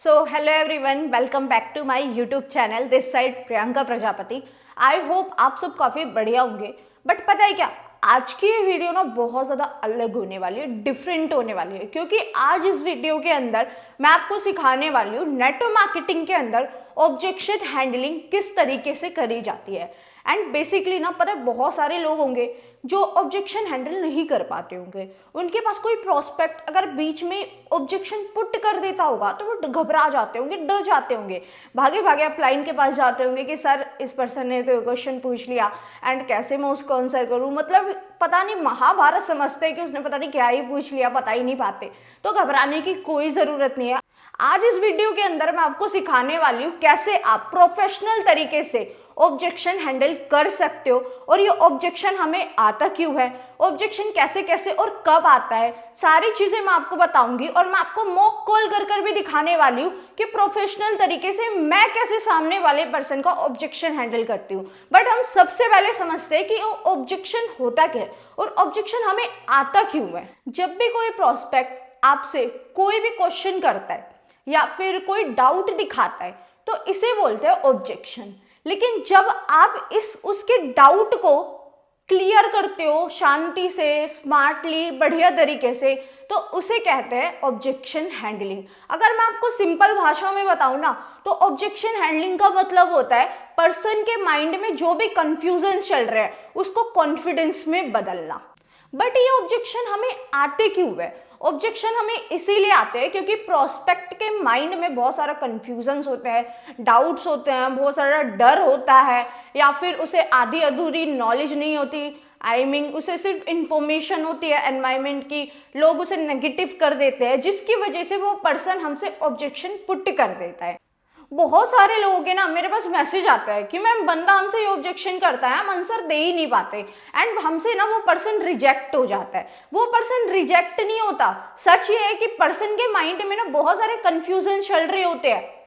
So, hello everyone, welcome back to my YouTube channel. This side Priyanka Prajapati. I hope आप सब काफ़ी बढ़िया होंगे. बट पता है क्या, आज की ये वीडियो ना बहुत ज़्यादा अलग होने वाली है, डिफरेंट होने वाली है, क्योंकि आज इस वीडियो के अंदर मैं आपको सिखाने वाली हूँ नेटवर्क मार्केटिंग के अंदर ऑब्जेक्शन हैंडलिंग किस तरीके से करी जाती है. एंड बेसिकली ना पता है बहुत सारे लोग होंगे जो ऑब्जेक्शन हैंडल नहीं कर पाते होंगे. उनके पास कोई प्रोस्पेक्ट अगर बीच में ऑब्जेक्शन पुट कर देता होगा तो वो घबरा जाते होंगे, डर जाते होंगे, भागे भागे आप क्लाइंट के पास जाते होंगे कि सर इस पर्सन ने तो क्वेश्चन पूछ लिया एंड कैसे मैं उसको आंसर करूँ. मतलब पता नहीं महाभारत समझते हैं कि उसने पता नहीं क्या ही पूछ लिया, पता ही नहीं पाते. तो घबराने की कोई ज़रूरत नहीं है. आज इस वीडियो के अंदर मैं आपको सिखाने वाली हूँ कैसे आप प्रोफेशनल तरीके से ऑब्जेक्शन हैंडल कर सकते हो, और ये ऑब्जेक्शन हमें आता क्यों है, ऑब्जेक्शन कैसे कैसे और कब आता है, सारी चीज़ें मैं आपको बताऊंगी. और मैं आपको मॉक कॉल कर कर भी दिखाने वाली हूँ कि प्रोफेशनल तरीके से मैं कैसे सामने वाले पर्सन का ऑब्जेक्शन हैंडल करती हूँ. बट हम सबसे पहले समझते हैं कि ऑब्जेक्शन होता क्या है और ऑब्जेक्शन हमें आता क्यों है. जब भी कोई प्रोस्पेक्ट आपसे कोई भी क्वेश्चन करता है या फिर कोई डाउट दिखाता है तो इसे बोलते हैं ऑब्जेक्शन. लेकिन जब आप उसके डाउट को क्लियर करते हो शांति से, स्मार्टली, बढ़िया तरीके से, तो उसे कहते हैं ऑब्जेक्शन हैंडलिंग. अगर मैं आपको सिंपल भाषा में बताऊं ना तो ऑब्जेक्शन हैंडलिंग का मतलब होता है पर्सन के माइंड में जो भी कंफ्यूजन चल रहा है उसको कॉन्फिडेंस में बदलना. बट ये ऑब्जेक्शन हमें आते क्यों है? ऑब्जेक्शन हमें इसीलिए आते हैं क्योंकि प्रोस्पेक्ट के माइंड में बहुत सारा कन्फ्यूजन्स होते हैं, डाउट्स होते हैं, बहुत सारा डर होता है, या फिर उसे आधी अधूरी नॉलेज नहीं होती. आई मीन उसे सिर्फ इंफॉर्मेशन होती है एनवायरनमेंट की, लोग उसे नेगेटिव कर देते हैं जिसकी वजह से वो पर्सन हमसे ऑब्जेक्शन पुट कर देता है. बहुत सारे लोगों के ना मेरे पास मैसेज आता है कि मैम बंदा हमसे ये ऑब्जेक्शन करता है, हम आंसर दे ही नहीं पाते एंड हमसे ना वो पर्सन रिजेक्ट हो जाता है. वो पर्सन रिजेक्ट नहीं होता, सच ये है कि पर्सन के माइंड में ना बहुत सारे कंफ्यूजन चल रहे होते हैं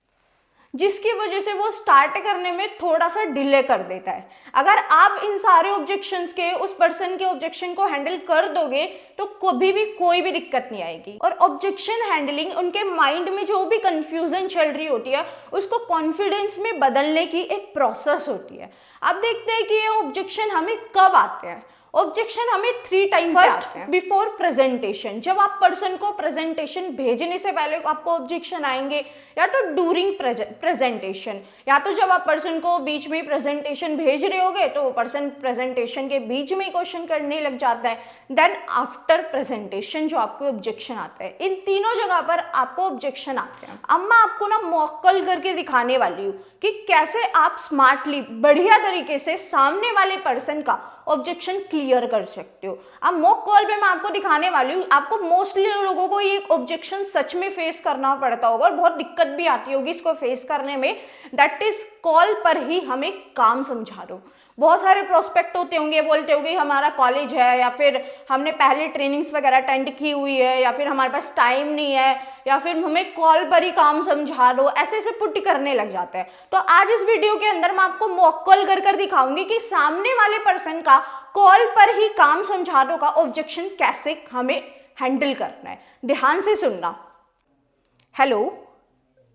जिसकी वजह से वो स्टार्ट करने में थोड़ा सा डिले कर देता है. अगर आप इन सारे ऑब्जेक्शंस के उस पर्सन के ऑब्जेक्शन को हैंडल कर दोगे तो कभी भी कोई भी दिक्कत नहीं आएगी. और ऑब्जेक्शन हैंडलिंग उनके माइंड में जो भी कंफ्यूजन चल रही होती है उसको कॉन्फिडेंस में बदलने की एक प्रोसेस होती है. अब देखते हैं कि ये ऑब्जेक्शन हमें कब आते हैं. ऑब्जेक्शन हमें 3 टाइम पे आते हैं. बिफोर प्रेजेंटेशन, जब आप पर्सन को प्रेजेंटेशन भेजने से पहले आपको ऑब्जेक्शन आएंगे, या तो ड्यूरिंग प्रेजेंटेशन, या तो जब आप पर्सन को बीच में प्रेजेंटेशन भेज रहे होगे तो वो पर्सन प्रेजेंटेशन के बीच में क्वेश्चन करने लग जाता है. देन आफ्टर प्रेजेंटेशन जो आपको ऑब्जेक्शन आता है, इन तीनों जगह पर आपको ऑब्जेक्शन आते हैं. अब मैं आपको ना मॉक कॉल करके दिखाने वाली हूँ कि कैसे आप स्मार्टली बढ़िया तरीके से सामने वाले पर्सन का ऑब्जेक्शन क्लियर कर सकते हो. अब मॉक कॉल पे मैं आपको दिखाने वाली हूँ. आपको मोस्टली लोगों को ये ऑब्जेक्शन सच में फेस करना पड़ता होगा और बहुत दिक्कत भी आती होगी इसको फेस करने में. दैट इज कॉल पर ही हमें काम समझा दो. बहुत सारे प्रोस्पेक्ट होते होंगे, बोलते होंगे हमारा कॉलेज है, या फिर हमने पहले ट्रेनिंग्स वगैरह अटेंड की हुई है, या फिर हमारे पास टाइम नहीं है, या फिर हमें कॉल पर ही काम समझा दो, ऐसे ऐसे पुट करने लग जाते हैं. तो आज इस वीडियो के अंदर मैं आपको मॉक कॉल कर कर दिखाऊंगी कि सामने वाले पर्सन का कॉल पर ही काम समझा दो का ऑब्जेक्शन कैसे हमें हैंडल करना है. ध्यान से सुनना. हेलो.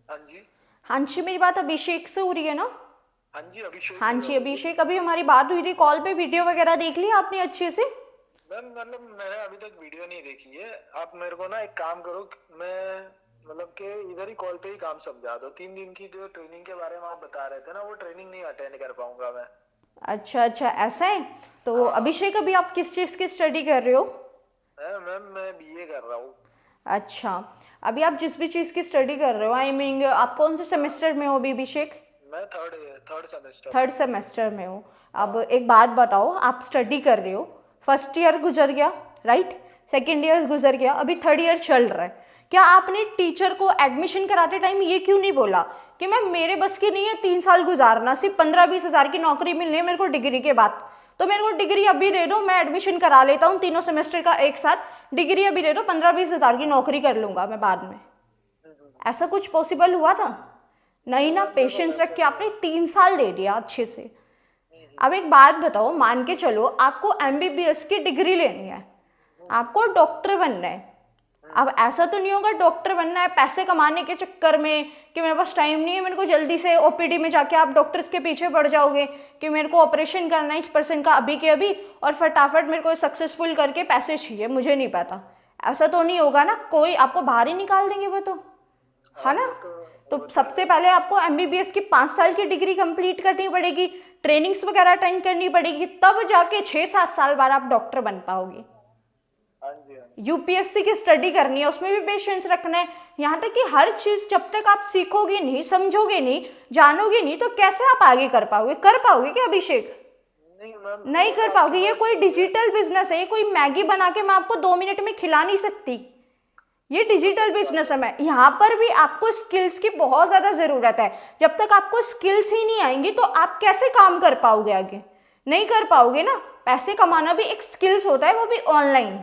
हाँ जी. हाँ जी, मेरी बात अभिषेक से हो रही है ना? हाँ जी अभिषेक. हाँ जी अभिषेक, अभी हमारी बात हुई थी कॉल पे, वीडियो वगैरह देख ली आपने अच्छे से? मैम मतलब मैंने अभी तक वीडियो नहीं देखी है. आप मेरे को ना एक काम करो, मैं मतलब कि इधर ही कॉल पे ही काम समझा दो. 3 दिन की जो ट्रेनिंग के बारे में आप बता रहे थे ना, वो ट्रेनिंग नहीं अटेंड कर पाऊंगा मैं. अच्छा अच्छा, ऐसा है. तो अभिषेक अभी आप किस चीज़ की स्टडी कर रहे हो? मैम मैं बीए कर रहा हूँ. अच्छा, अभी आप जिस भी चीज़ की स्टडी कर रहे हो, आई मीन आप कौन से सेमेस्टर में हो अभी अभिषेक? मैं थर्ड सेमेस्टर. थर्ड सेमेस्टर में हो. अब एक बात बताओ, आप स्टडी कर रहे हो, फर्स्ट ईयर गुजर गया, राइट, सेकेंड ईयर गुजर गया, अभी थर्ड ईयर चल रहा है. क्या आपने टीचर को एडमिशन कराते टाइम ये क्यों नहीं बोला कि मैम मेरे बस की नहीं है 3 साल गुजारना, सिर्फ 15-20 हज़ार की नौकरी मिलनी है मेरे को डिग्री के बाद, तो मेरे को डिग्री अभी दे दो, मैं एडमिशन करा लेता हूँ तीनों सेमेस्टर का एक साथ, डिग्री अभी दे दो, 15-20 हज़ार की नौकरी कर लूँगा मैं बाद में. ऐसा कुछ पॉसिबल हुआ था? नहीं ना. पेशेंस रख के आपने 3 साल दे दिया अच्छे से. अब एक बात बताओ, मान के चलो आपको MBBS की डिग्री लेनी है, आपको डॉक्टर बनना है, अब ऐसा तो नहीं होगा डॉक्टर बनना है पैसे कमाने के चक्कर में कि मेरे पास टाइम नहीं है, मेरे को जल्दी से ओपीडी में जाके आप डॉक्टर्स के पीछे पड़ जाओगे कि मेरे को ऑपरेशन करना है इस पर्सन का अभी के अभी और फटाफट मेरे को सक्सेसफुल करके पैसे चाहिए, मुझे नहीं पता। ऐसा तो नहीं होगा ना, कोई आपको बाहर ही निकाल देंगे वो तो, है ना। तो सबसे पहले आपको एमबीबीएस की 5 साल की डिग्री कंप्लीट करनी पड़ेगी, ट्रेनिंग्स वगैरह अटेंड करनी पड़ेगी, तब जाके 6-7 साल बाद आप डॉक्टर बन पाओगे। हाँ जी, हाँ जी। यूपीएससी की स्टडी करनी है, उसमें भी पेशेंस रखना है। यहाँ तक कि हर चीज जब तक आप सीखोगे नहीं, समझोगे नहीं, जानोगे नहीं, तो कैसे आप आगे कर पाओगे? कर पाओगे क्या अभिषेक? नहीं मैम, नहीं कर आपकी पाओगे। ये बात कोई सही है। डिजिटल बिजनेस है, ये कोई मैगी बना के मैं आपको 2 मिनट में खिला नहीं सकती। ये डिजिटल बिजनेस है। यहाँ पर भी आपको स्किल्स की बहुत ज्यादा जरूरत है। जब तक आपको स्किल्स ही नहीं आएंगी तो आप कैसे काम कर पाओगे आगे? नहीं कर पाओगे ना। पैसे कमाना भी एक स्किल्स होता है, वो भी ऑनलाइन।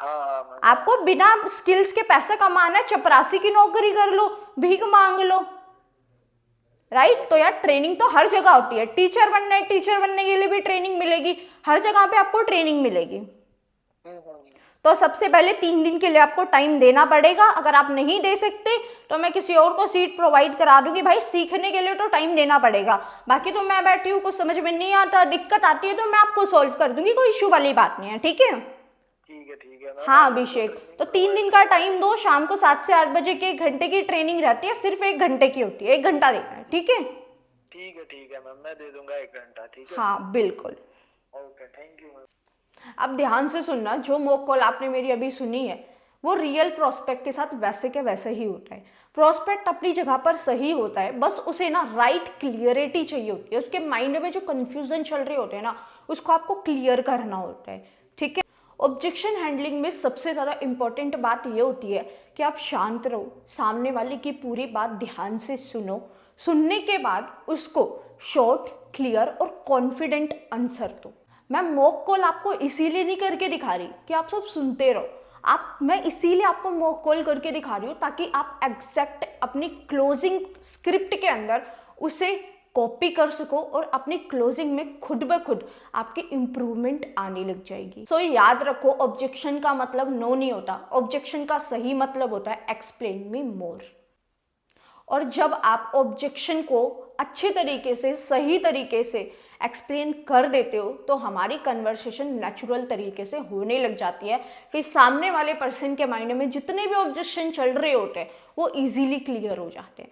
हाँ मैम। आपको बिना स्किल्स के पैसे कमाना है, चपरासी की नौकरी कर लो, भीख मांग लो, राइट। तो यार ट्रेनिंग तो हर जगह होती है। टीचर बनना है, टीचर बनने के लिए भी ट्रेनिंग मिलेगी, हर जगह पे आपको ट्रेनिंग मिलेगी। तो सबसे पहले 3 दिन के लिए आपको टाइम देना पड़ेगा। अगर आप नहीं दे सकते तो मैं किसी और को सीट प्रोवाइड करा दूंगी। भाई सीखने के लिए तो टाइम देना पड़ेगा, बाकी तो मैं बैठी हूँ, कुछ समझ में नहीं आता, दिक्कत आती है तो मैं आपको सॉल्व कर दूंगी, कोई इशू वाली बात नहीं है, ठीक है। ठीक है मैम। हाँ आप अभिषेक, training तो 3 दिन provide का करो। टाइम दो। शाम को 7 से 8 बजे की 1 घंटे की ट्रेनिंग रहती है, सिर्फ 1 घंटे की होती है, 1 घंटा देना है, ठीक है। ठीक है मैम, मैं दे दूंगा 1 घंटा, ठीक है। हाँ बिल्कुल। Okay, thank you ma'am. अब ध्यान से सुनना, जो मॉक कॉल आपने मेरी अभी सुनी है वो रियल प्रोस्पेक्ट के साथ वैसे के वैसे ही होता है। प्रोस्पेक्ट अपनी जगह पर सही होता है, बस उसे ना राइट क्लियरिटी चाहिए होती है। उसके माइंड में जो कंफ्यूजन चल रहे होते हैं ना, उसको आपको क्लियर करना होता है, ठीक है। ऑब्जेक्शन हैंडलिंग में सबसे ज़्यादा इंपॉर्टेंट बात ये होती है कि आप शांत रहो, सामने वाले की पूरी बात ध्यान से सुनो, सुनने के बाद उसको शॉर्ट, क्लियर और कॉन्फिडेंट आंसर दो। मैं मॉक कॉल आपको इसीलिए नहीं करके दिखा रही कि आप सब सुनते रहो, मैं इसीलिए आपको मॉक कॉल करके दिखा रही हूँ ताकि आप एग्जैक्ट अपनी क्लोजिंग स्क्रिप्ट के अंदर उसे कॉपी कर सको और अपनी क्लोजिंग में खुद ब खुद आपकी इंप्रूवमेंट आने लग जाएगी। सो याद रखो, ऑब्जेक्शन का मतलब नो नहीं होता, ऑब्जेक्शन का सही मतलब होता है एक्सप्लेन मी मोर। और जब आप ऑब्जेक्शन को अच्छे तरीके से, सही तरीके से एक्सप्लेन कर देते हो तो हमारी कन्वर्सेशन नेचुरल तरीके से होने लग जाती है। फिर सामने वाले पर्सन के माइंड में जितने भी ऑब्जेक्शन चल रहे होते हैं वो इजीली क्लियर हो जाते हैं।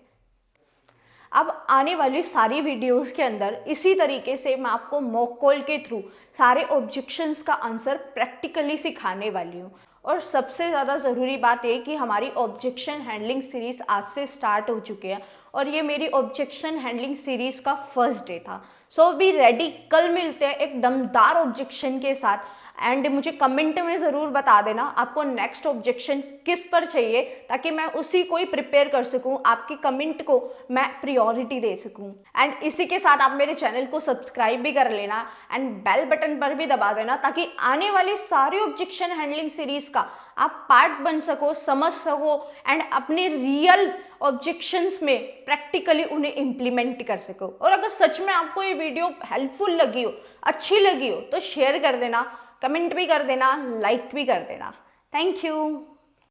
अब आने वाली सारी वीडियोस के अंदर इसी तरीके से मैं आपको मॉक कॉल के थ्रू सारे ऑब्जेक्शंस का आंसर प्रैक्टिकली सिखाने वाली हूँ। और सबसे ज़्यादा ज़रूरी बात है कि हमारी ऑब्जेक्शन हैंडलिंग सीरीज़ आज से स्टार्ट हो चुकी है और ये मेरी ऑब्जेक्शन हैंडलिंग सीरीज़ का फर्स्ट डे था। सो बी रेडी, कल मिलते हैं एक दमदार ऑब्जेक्शन के साथ। एंड मुझे कमेंट में ज़रूर बता देना आपको नेक्स्ट ऑब्जेक्शन किस पर चाहिए ताकि मैं उसी को ही प्रिपेयर कर सकूं, आपकी कमेंट को मैं प्रायोरिटी दे सकूं। एंड इसी के साथ आप मेरे चैनल को सब्सक्राइब भी कर लेना एंड बेल बटन पर भी दबा देना ताकि आने वाली सारी ऑब्जेक्शन हैंडलिंग सीरीज़ का आप पार्ट बन सको, समझ सको एंड अपने रियल ऑब्जेक्शंस में प्रैक्टिकली उन्हें इम्प्लीमेंट कर सको। और अगर सच में आपको ये वीडियो हेल्पफुल लगी हो, अच्छी लगी हो तो शेयर कर देना, कमेंट भी कर देना, लाइक भी कर देना। Thank you.